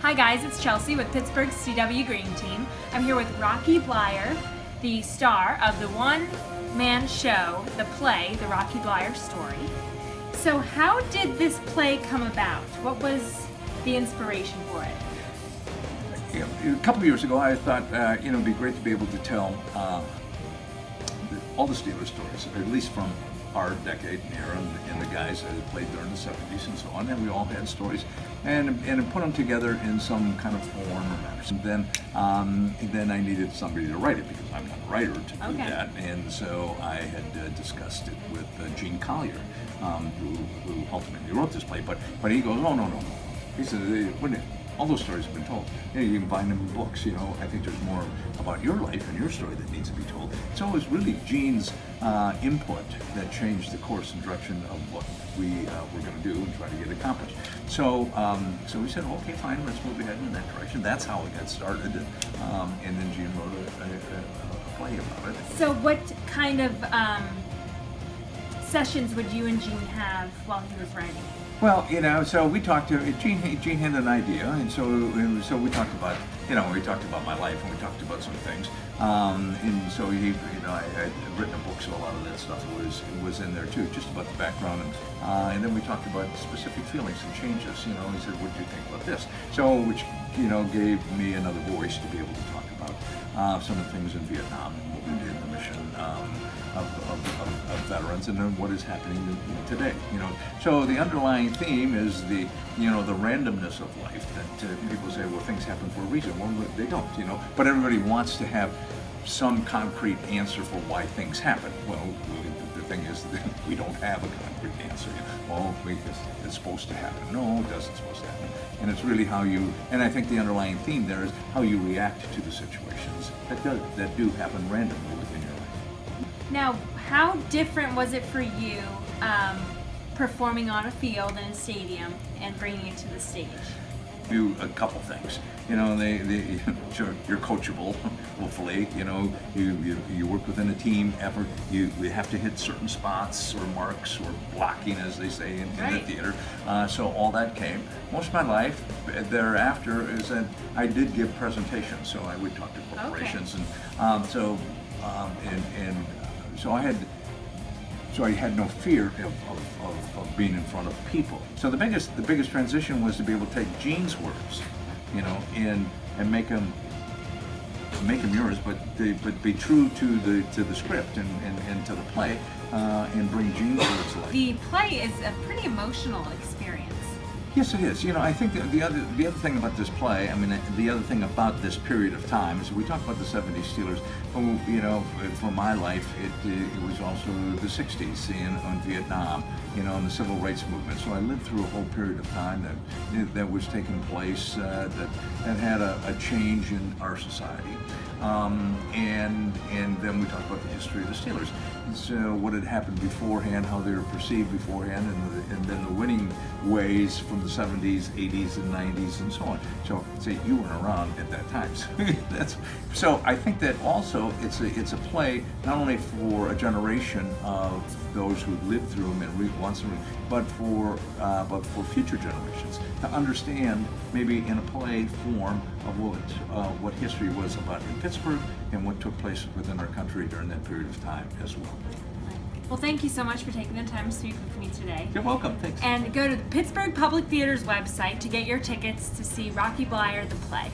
Hi guys, it's Chelsea with Pittsburgh's CW Green Team. I'm here with Rocky Bleier, the star of the one-man show, the play, The Rocky Bleier Story. So how did this play come about? What was the inspiration for it? A couple of years ago, I thought it'd be great to be able to tell all the Steelers stories, or at least from our decade and era, and the guys that played during the 70s and so on, and we all had stories, and put them together in some kind of form or manner. And then I needed somebody to write it, because I'm not a writer to do that, and so I had discussed it with Gene Collier, who ultimately wrote this play, but he goes, oh, no. He said, all those stories have been told. You can find them in books. I think there's more about your life and your story that needs to be told. So it was really Gene's input that changed the course and direction of what we were going to do and try to get accomplished. So we said, okay, fine, let's move ahead in that direction. That's how it got started. And then Gene wrote a play about it. So what kind of sessions would you and Gene have while he was writing? Well, so we talked to Gene had an idea, and so we talked about, we talked about my life, and we talked about some things, and so I had written a book, so a lot of that stuff was in there too, just about the background, and then we talked about specific feelings and changes. He said, "What do you think about this?" So, which gave me another voice to be able to talk about some of the things in Vietnam and what we did in the mission. Of veterans, and then what is happening today. So the underlying theme is the randomness of life. That people say, well, things happen for a reason. Well, they don't. But everybody wants to have some concrete answer for why things happen. Well, the thing is that we don't have a concrete answer. Well, it's supposed to happen. No, it doesn't supposed to happen. And it's really how you. And I think the underlying theme there is how you react to the situations that do happen randomly within your life. Now, how different was it for you performing on a field in a stadium and bringing it to the stage? Do a couple things. Sure, you're coachable, hopefully. You work within a team effort. You have to hit certain spots or marks or blocking, as they say in the theater. So all that came. Most of my life thereafter is that I did give presentations. So I would talk to corporations, So I had no fear of being in front of people. So the biggest transition was to be able to take Gene's words, and make them yours, but be true to the script and to the play, and bring Gene's words to life. The play is a pretty emotional experience. Yes, it is. I think that the other thing about this play, the other thing about this period of time is we talk about the 70s Steelers. For my life, it was also the 60s in Vietnam, and the civil rights movement. So I lived through a whole period of time that was taking place that had a change in our society. And then we talked about the history of the Steelers. So what had happened beforehand, how they were perceived beforehand, and then the winning ways from the 70s, 80s, and 90s, and so on. So say you weren't around at that time. So I think that also it's a play not only for a generation of those who lived through them and wants them, but for future generations to understand, maybe in a play form, of what history was about in Pittsburgh and what took place within our country during that period of time as well. Well, thank you so much for taking the time to speak with me today. You're welcome. Thanks. And go to the Pittsburgh Public Theater's website to get your tickets to see Rocky Bleier, the play.